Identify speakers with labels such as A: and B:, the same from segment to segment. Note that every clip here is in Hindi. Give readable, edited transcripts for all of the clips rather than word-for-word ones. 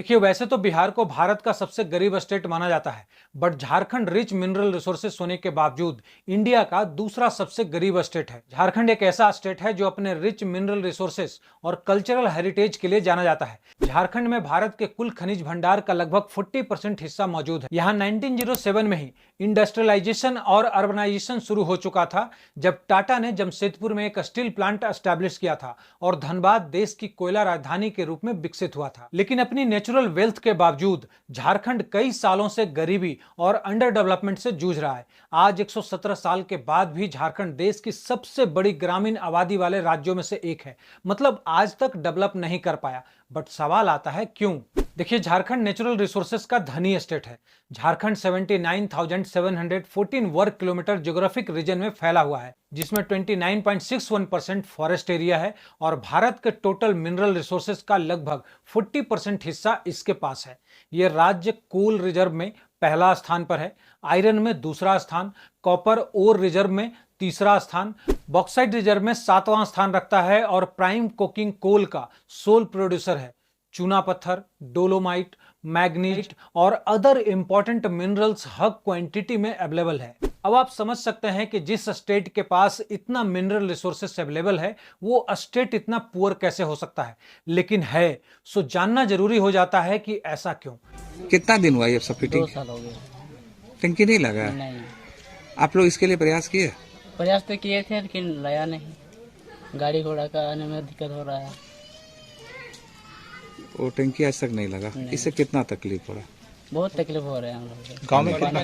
A: देखिए, वैसे तो बिहार को भारत का सबसे गरीब स्टेट माना जाता है, but Jharkhand rich mineral resources होने के बावजूद इंडिया का दूसरा सबसे गरीब स्टेट है। झारखंड एक ऐसा स्टेट है जो अपने रिच मिनरल रिसोर्सेस और कल्चरल हेरिटेज के लिए जाना जाता है। झारखंड में भारत के कुल खनिज भंडार का लगभग 40% हिस्सा मौजूद है। यहाँ 1907 में ही इंडस्ट्रियलाइजेशन और अर्बनाइजेशन शुरू हो चुका था, जब टाटा ने जमशेदपुर में एक स्टील प्लांट एस्टैब्लिश किया था और धनबाद देश की कोयला राजधानी के रूप में विकसित हुआ था। लेकिन अपनी नेचुरल वेल्थ के बावजूद झारखंड कई सालों से गरीबी और अंडर डेवलपमेंट से जूझ रहा है। आज 117 साल के बाद भी झारखंड देश की सबसे बड़ी ग्रामीण आबादी वाले राज्यों में से एक है। मतलब आज तक डेवलप नहीं कर पाया। बट सवाल आता है क्यों? देखिए, झारखंड नेचुरल रिसोर्सेज का धनी स्टेट है। झारखंड 79,714 वर्ग किलोमीटर ज्योग्राफिक रीजन में फैला हुआ है, जिसमें 29.61% फॉरेस्ट एरिया है और भारत के टोटल मिनरल रिसोर्सेज का लगभग 40% हिस्सा इसके पास है। यह राज्य कोल रिजर्व में पहला स्थान पर है, आयरन में दूसरा स्थान, कॉपर ओर रिजर्व में तीसरा स्थान, बॉक्साइट रिजर्व में 7वां स्थान रखता है और प्राइम कोकिंग कोल का सोल प्रोड्यूसर है। चूना पत्थर, डोलोमाइट, मैग्नीज और अदर इंपॉर्टेंट मिनरल्स हग क्वांटिटी में अवेलेबल है। अब आप समझ सकते हैं कि जिस स्टेट के पास इतना मिनरल रिसोर्सेस अवेलेबल है, वो स्टेट इतना पुअर कैसे हो सकता है? लेकिन है, सो जानना जरूरी हो जाता है कि ऐसा क्यों।
B: कितना दिन हुआ ये सब फिटिंग?
C: 2 साल हो गए।
B: टंकी नहीं लगा?
C: नहीं,
B: आप लोग इसके लिए प्रयास किए?
C: प्रयास तो किए थे लेकिन लाया नहीं। गाड़ी घोड़ा का आने में दिक्कत हो रहा है।
B: वो टंकी आज तक नहीं लगा।
C: नहीं।
B: इससे कितना तकलीफ हो रहा?
C: बहुत तकलीफ हो रहे हैं हम लोग को।
D: गांव में कितना?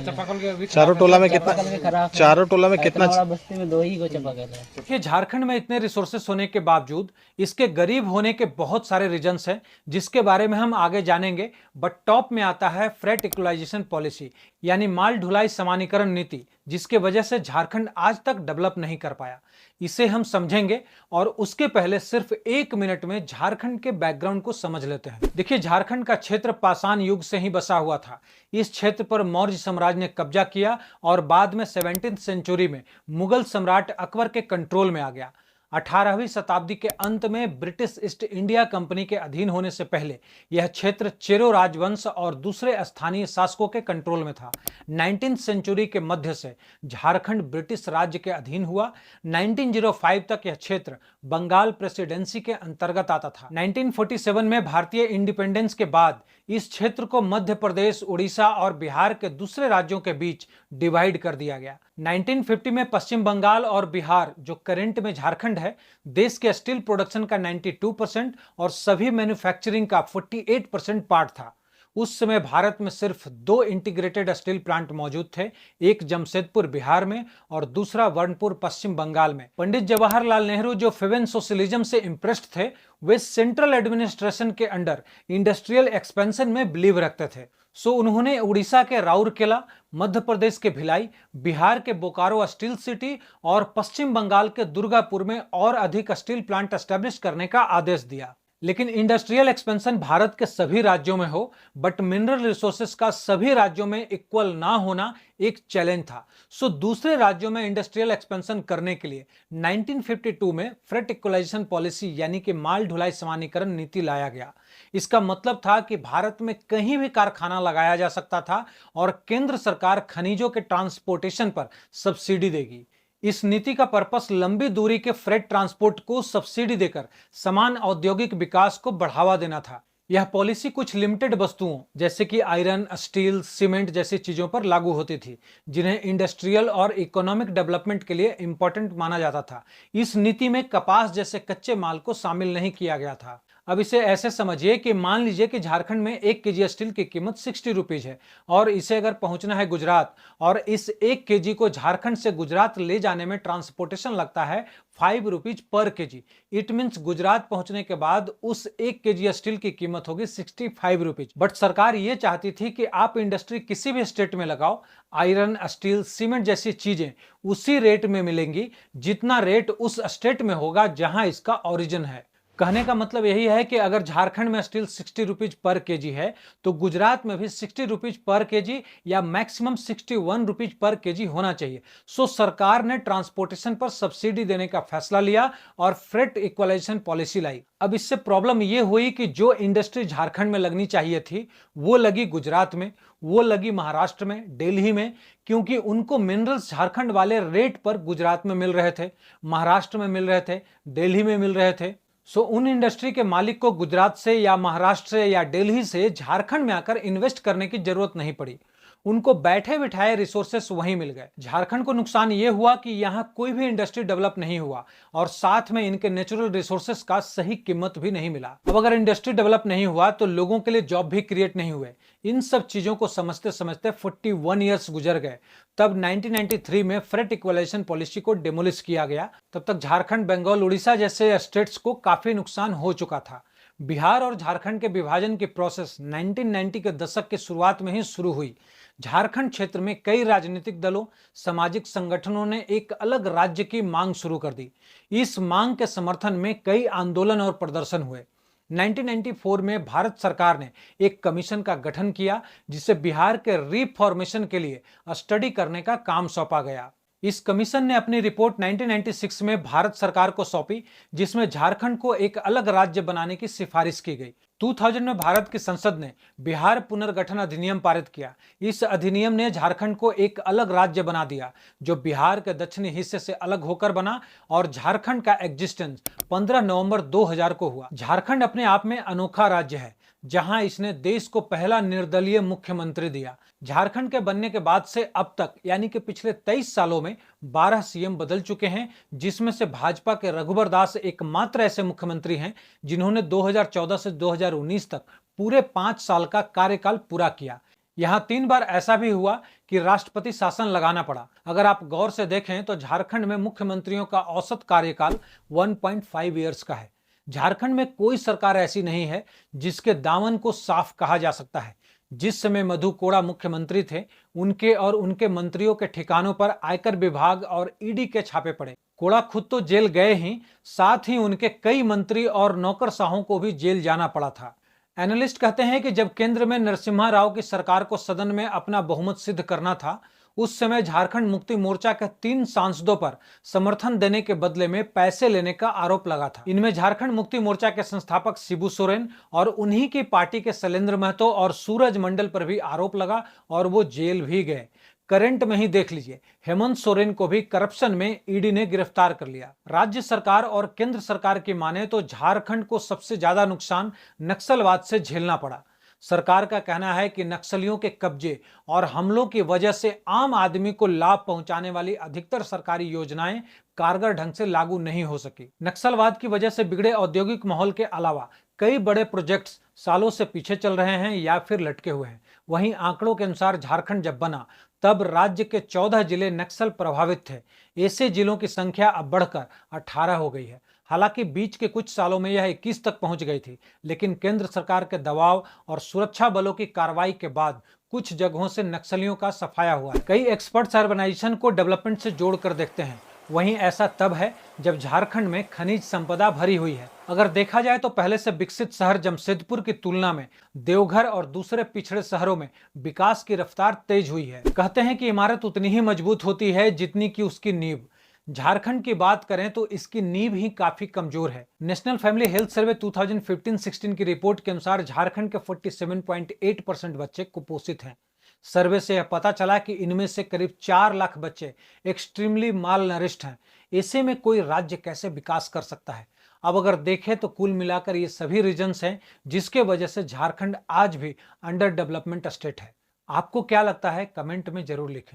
D: चारों टोला में कितना?
C: चापाकल भी खराब है।
D: चारों टोला में कितना?
C: इतना बड़ा बस्ती में 2 ही गो चापाकल है।
A: देखिए, झारखंड में इतने रिसोर्सेस होने के बावजूद इसके गरीब होने के बहुत सारे रीजंस हैं, जिसके बारे में हम आगे जानेंगे। बट टॉप में आता है फ्रेट इक्वलाइजेशन पॉलिसी, यानी माल ढुलाई समानीकरण नीति, जिसके वजह से झारखंड आज तक डेवलप नहीं कर पाया। इसे हम समझेंगे और उसके पहले सिर्फ 1 मिनट में झारखंड के बैकग्राउंड को समझ लेते हैं। देखिए, झारखंड का क्षेत्र पाषाण युग से ही बसा हुआ था। इस क्षेत्र पर मौर्य साम्राज्य ने कब्जा किया और बाद में 17वीं सेंचुरी में मुगल सम्राट अकबर के कंट्रोल में आ गया। 18वीं शताब्दी के अंत में ब्रिटिश ईस्ट इंडिया कंपनी के अधीन होने से पहले यह क्षेत्र चेरो राजवंश और दूसरे स्थानीय शासकों के कंट्रोल में था। 19वीं सेंचुरी के मध्य से झारखंड ब्रिटिश राज्य के अधीन हुआ। 1905 तक यह क्षेत्र बंगाल प्रेसिडेंसी के अंतर्गत आता था। 1947 में भारतीय इंडिपेंडेंस के बाद इस क्षेत्र को मध्य प्रदेश, उड़ीसा और बिहार के दूसरे राज्यों के बीच डिवाइड कर दिया गया। 1950 में पश्चिम बंगाल और बिहार, जो करंट में झारखंड है, देश के स्टील प्रोडक्शन का 92% और सभी मैन्युफैक्चरिंग का 48% पार्ट था। उस समय भारत में सिर्फ 2 इंटीग्रेटेड स्टील प्लांट मौजूद थे, एक जमशेदपुर बिहार में और दूसरा वर्णपुर पश्चिम बंगाल में। पंडित जवाहरलाल नेहरू, जो फेवन सोशलिज्म से इंप्रेस्ड थे, वे सेंट्रल एडमिनिस्ट्रेशन के अंडर इंडस्ट्रियल एक्सपेंशन में बिलीव रखते थे। सो उन्होंने उड़ीसा के राउरकेला, मध्य प्रदेश के भिलाई, बिहार के बोकारो स्टील सिटी और पश्चिम बंगाल के दुर्गापुर में और अधिक स्टील प्लांट एस्टेब्लिश करने का आदेश दिया। लेकिन इंडस्ट्रियल एक्सपेंशन भारत के सभी राज्यों में हो, बट मिनरल रिसोर्सेज का सभी राज्यों में इक्वल ना होना एक चैलेंज था। सो दूसरे राज्यों में इंडस्ट्रियल एक्सपेंशन करने के लिए 1952 में फ्रेट इक्वलाइजेशन पॉलिसी, यानी कि माल ढुलाई समानीकरण नीति लाया गया। इसका मतलब था कि भारत में कहीं भी कारखाना लगाया जा सकता था और केंद्र सरकार खनिजों के ट्रांसपोर्टेशन पर सब्सिडी देगी। इस नीति का पर्पस लंबी दूरी के फ्रेट ट्रांसपोर्ट को सब्सिडी देकर समान औद्योगिक विकास को बढ़ावा देना था। यह पॉलिसी कुछ लिमिटेड वस्तुओं जैसे कि आयरन, स्टील, सीमेंट जैसी चीजों पर लागू होती थी, जिन्हें इंडस्ट्रियल और इकोनॉमिक डेवलपमेंट के लिए इंपॉर्टेंट माना जाता था। इस नीति में कपास जैसे कच्चे माल को शामिल नहीं किया गया था। अब इसे ऐसे समझिए कि मान लीजिए कि झारखंड में 1 केजी स्टील की कीमत 60 रुपीज है और इसे अगर पहुंचना है गुजरात, और इस 1 केजी को झारखंड से गुजरात ले जाने में ट्रांसपोर्टेशन लगता है 5 rupees per KG. It means Gujarat पहुंचने के बाद उस 1 केजी स्टील की कीमत होगी 65 रुपीज। बट सरकार ये चाहती थी कि आप इंडस्ट्री किसी भी स्टेट में लगाओ, आयरन, स्टील, सीमेंट जैसी चीजें उसी रेट में मिलेंगी जितना रेट उस स्टेट में होगा जहां इसका ओरिजिन है। कहने का मतलब यही है कि अगर झारखंड में स्टील 60 रुपीज पर केजी है तो गुजरात में भी 60 रुपीज पर केजी या मैक्सिमम 61 रुपीज पर केजी होना चाहिए। सो सरकार ने ट्रांसपोर्टेशन पर सब्सिडी देने का फैसला लिया और फ्रेट इक्वलाइजेशन पॉलिसी लाई। अब इससे प्रॉब्लम यह हुई कि जो इंडस्ट्री झारखंड में लगनी चाहिए थी वो लगी गुजरात में, वो लगी महाराष्ट्र में, दिल्ली में, क्योंकि उनको मिनरल्स झारखंड वाले रेट पर गुजरात में मिल रहे थे, महाराष्ट्र में मिल रहे थे, दिल्ली में मिल रहे थे। सो उन इंडस्ट्री के मालिक को गुजरात से या महाराष्ट्र से या दिल्ली से झारखंड में आकर इन्वेस्ट करने की जरूरत नहीं पड़ी। उनको बैठे बिठाए रिसोर्सेस वहीं मिल गए। झारखंड को नुकसान यह हुआ कि यहां कोई भी इंडस्ट्री डेवलप नहीं हुआ और साथ में इनके नेचुरल रिसोर्सेस का सही कीमत भी नहीं मिला। अब अगर इंडस्ट्री डेवलप नहीं हुआ तो लोगों के लिए जॉब भी क्रिएट नहीं हुए। इन सब चीजों को समझते समझते 41 ईयर्स गुजर गए। तब 1993 में फ्रेट इक्वलाइजेशन पॉलिसी को डेमोलिश किया गया। तब तक झारखंड, बंगाल, उड़ीसा जैसे स्टेट्स को काफी नुकसान हो चुका था। बिहार और झारखंड के विभाजन की प्रोसेस 1990 के दशक की शुरुआत में ही शुरू हुई। झारखंड क्षेत्र में कई राजनीतिक दलों, सामाजिक संगठनों ने एक अलग राज्य की मांग शुरू कर दी। इस मांग के समर्थन में कई आंदोलन और प्रदर्शन हुए। 1994 में भारत सरकार ने एक कमीशन का गठन किया जिसे बिहार के रिफॉर्मेशन के लिए स्टडी करने का काम सौंपा गया। इस कमीशन ने अपनी रिपोर्ट 1996 में भारत सरकार को सौंपी, जिसमें झारखंड को एक अलग राज्य बनाने की सिफारिश की गई। 2000 में भारत की संसद ने बिहार पुनर्गठन अधिनियम पारित किया। इस अधिनियम ने झारखंड को एक अलग राज्य बना दिया, जो बिहार के दक्षिणी हिस्से से अलग होकर बना, और झारखंड का एग्जिस्टेंस 15 नवंबर 2000 को हुआ। झारखंड अपने आप में अनोखा राज्य है, जहां इसने देश को पहला निर्दलीय मुख्यमंत्री दिया। झारखंड के बनने के बाद से अब तक यानी कि पिछले 23 सालों में 12 सीएम बदल चुके हैं, जिसमें से भाजपा के रघुवर दास एकमात्र ऐसे मुख्यमंत्री हैं जिन्होंने 2014 से 2019 तक पूरे 5 साल का कार्यकाल पूरा किया। यहां 3 बार ऐसा भी हुआ कि राष्ट्रपति शासन लगाना पड़ा। अगर आप गौर से देखें तो झारखंड में मुख्यमंत्रियों का औसत कार्यकाल 1.5 ईयर्स का है। झारखंड में कोई सरकार ऐसी नहीं है जिसके दामन को साफ कहा जा सकता है। जिस समय मधु कोड़ा मुख्यमंत्री थे, उनके और उनके मंत्रियों के ठिकानों पर आयकर विभाग और ईडी के छापे पड़े। कोड़ा खुद तो जेल गए ही, साथ ही उनके कई मंत्री और नौकरशाहों को भी जेल जाना पड़ा था। एनालिस्ट कहते हैं कि जब केंद्र में नरसिम्हा राव की सरकार को सदन में अपना बहुमत सिद्ध करना था, उस समय झारखंड मुक्ति मोर्चा के 3 सांसदों पर समर्थन देने के बदले में पैसे लेने का आरोप लगा था। इनमें झारखंड मुक्ति मोर्चा के संस्थापक शिबू सोरेन और उन्हीं की पार्टी के शैलेंद्र महतो और सूरज मंडल पर भी आरोप लगा और वो जेल भी गए। करंट में ही देख लीजिए, हेमंत सोरेन को भी करप्शन में ईडी ने गिरफ्तार कर लिया। राज्य सरकार और केंद्र सरकार की माने तो झारखंड को सबसे ज्यादा नुकसान नक्सलवाद से झेलना पड़ा। सरकार का कहना है कि नक्सलियों के कब्जे और हमलों की वजह से आम आदमी को लाभ पहुंचाने वाली अधिकतर सरकारी योजनाएं कारगर ढंग से लागू नहीं हो सकी। नक्सलवाद की वजह से बिगड़े औद्योगिक माहौल के अलावा कई बड़े प्रोजेक्ट्स सालों से पीछे चल रहे हैं या फिर लटके हुए हैं। वहीं आंकड़ों के अनुसार झारखंड जब बना तब राज्य के 14 जिले नक्सल प्रभावित थे। ऐसे जिलों की संख्या अब बढ़कर 18 हो गई है। हालांकि बीच के कुछ सालों में यह 21 तक पहुंच गई थी, लेकिन केंद्र सरकार के दबाव और सुरक्षा बलों की कार्रवाई के बाद कुछ जगहों से नक्सलियों का सफाया हुआ है। कई एक्सपर्ट्स अर्बनाइजेशन को डेवलपमेंट से जोड़कर देखते हैं। वहीं ऐसा तब है जब झारखंड में खनिज संपदा भरी हुई है। अगर देखा जाए तो पहले से विकसित शहर जमशेदपुर की तुलना में देवघर और दूसरे पिछड़े शहरों में विकास की रफ्तार तेज हुई है। कहते हैं कि इमारत उतनी ही मजबूत होती है जितनी की उसकी नींव। झारखंड की बात करें तो इसकी नींव ही काफी कमजोर है। नेशनल फैमिली हेल्थ सर्वे 2015-16 की रिपोर्ट के अनुसार झारखंड के 47.8% बच्चे कुपोषित हैं। सर्वे से यह पता चला कि इनमें से करीब 4 लाख बच्चे एक्सट्रीमली माल नरिश्ड हैं। ऐसे में कोई राज्य कैसे विकास कर सकता है? अब अगर देखें तो कुल मिलाकर ये सभी रीजन्स हैं जिसके वजह से झारखंड आज भी अंडर डेवलपमेंट स्टेट है। आपको क्या लगता है? कमेंट में जरूर लिखें।